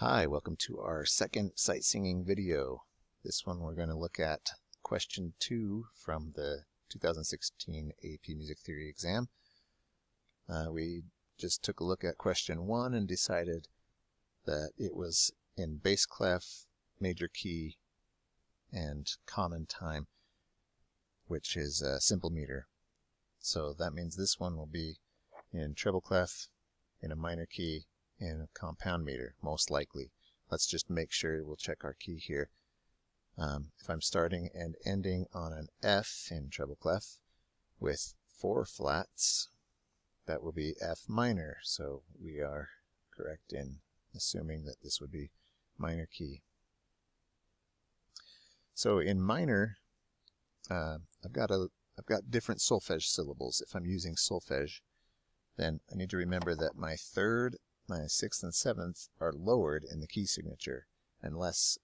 Hi, welcome to our second sight singing video. This one we're going to look at question 2 from the 2016 AP Music Theory exam. We just took a look at question 1 and decided that it was in bass clef, major key, and common time, which is a simple meter. So that means this one will be in treble clef, in a minor key, in a compound meter, most likely. Let's just make sure. We'll check our key here. If I'm starting and ending on an F in treble clef with 4 flats, that will be F minor. So we are correct in assuming that this would be minor key. So in minor, I've got different solfege syllables. If I'm using solfege, then I need to remember that my third, my 6th and 7th are lowered in the key signature unless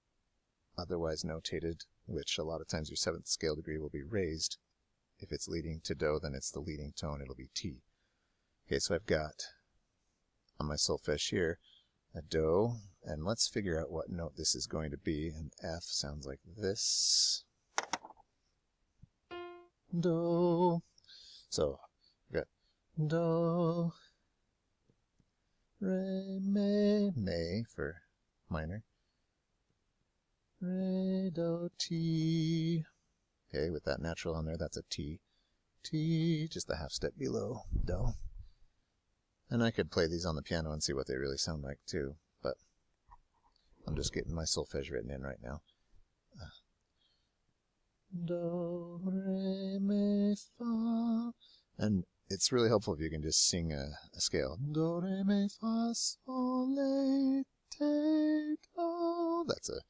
otherwise notated, which a lot of times your 7th scale degree will be raised. If it's leading to do, then it's the leading tone, it'll be T. Okay, so I've got on my solfege here a do, and let's figure out what note this is going to be. An F sounds like this. Do. So I've got do, re, me for minor, re, do, ti. Okay, with that natural on there, that's a T. T, just a half step below do. And I could play these on the piano and see what they really sound like too, but I'm just getting my solfege written in right now. Do, re, mi, fa. And it's really helpful if you can just sing a scale. Do, re, mi, fa, sol, la, ti, do. That's a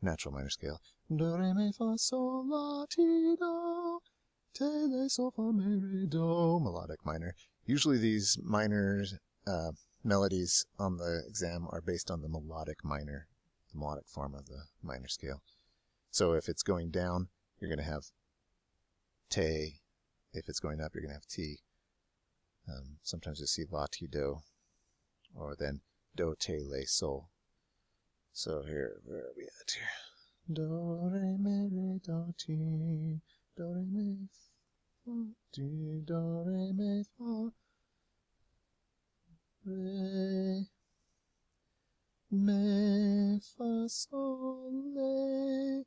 natural minor scale. Do, re, mi, fa, sol, la, ti, do. Te, le, sol, fa, mi, re, do. Melodic minor. Usually these minor melodies on the exam are based on the melodic minor, the melodic form of the minor scale. So if it's going down, you're going to have te. If it's going up, you're going to have ti. Sometimes you see la, ti, do, or then do, te, le, sol. So here, where are we at here? Do, re, mi, re, do, ti, do, re, mi, fa, ti, do, re, mi, fa, re, mi, fa, sol, la,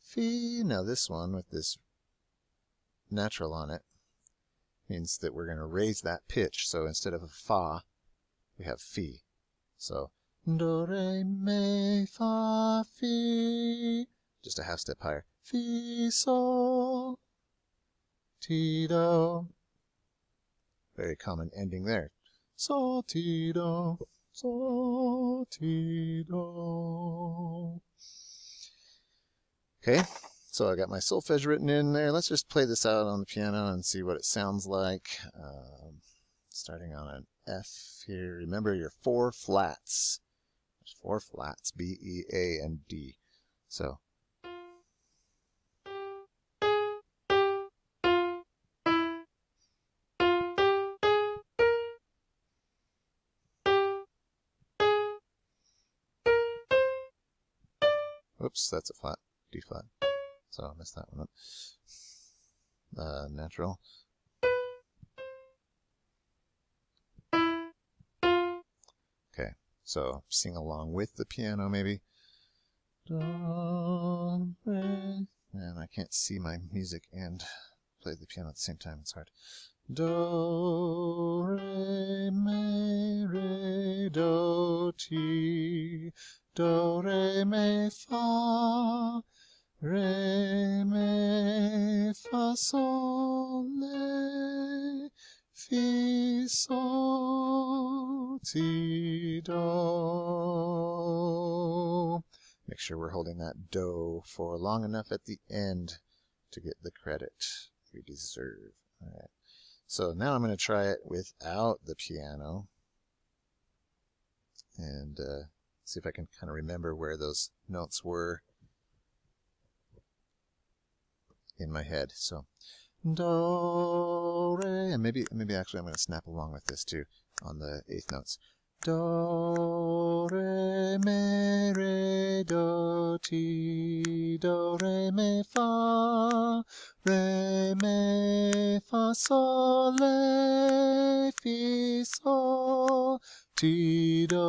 fi. Now this one with this natural on it means that we're going to raise that pitch. So instead of a fa, we have fi. So do, re, mi, fa, fi. Just a half step higher. Fi, sol, ti, do. Very common ending there. Sol, ti, do. Sol, ti, do. Okay. So I got my solfege written in there. Let's just play this out on the piano and see what it sounds like. Starting on an F here. Remember your 4 flats. There's 4 flats, B, E, A, and D. So. Oops, that's a flat, D flat. So I messed that one up. Natural. Okay, so sing along with the piano maybe. Do, re. And I can't see my music and play the piano at the same time. It's hard. Do, re, mi, re, do, ti, do, re, mi, fa, re, mi, fa, sol, la, fi, sol, ti, do. Make sure we're holding that do for long enough at the end to get the credit we deserve. All right. So now I'm going to try it without the piano and see if I can kind of remember where those notes were in my head. So do, re, and maybe actually I'm going to snap along with this too on the 8th notes. Do, re, mi, ti, do, re, mi, fa, sol, la, fi, sol, ti, do.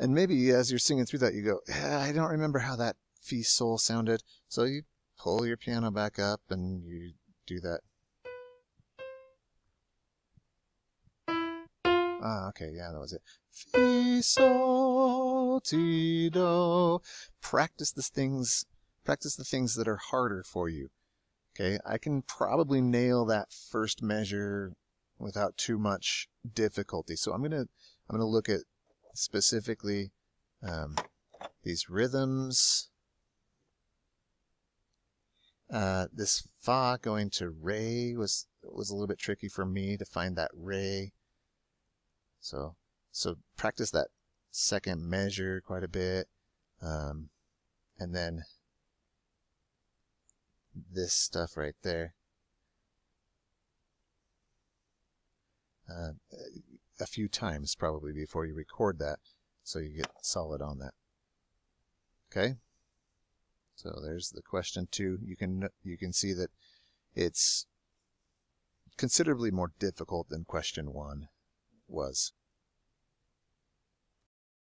And maybe as you're singing through that, you go, I don't remember how that fi, sol sounded. So you pull your piano back up and you do that. Ah, okay, yeah, that was it. Fi, sol, ti, do. Practice the things that are harder for you. Okay, I can probably nail that first measure without too much difficulty. So I'm gonna look at specifically these rhythms. This fa going to re was a little bit tricky for me to find that re. So practice that second measure quite a bit, and then this stuff right there. A few times probably before you record that, so you get solid on that. Okay. So there's the question 2. You can see that it's considerably more difficult than question 1 was.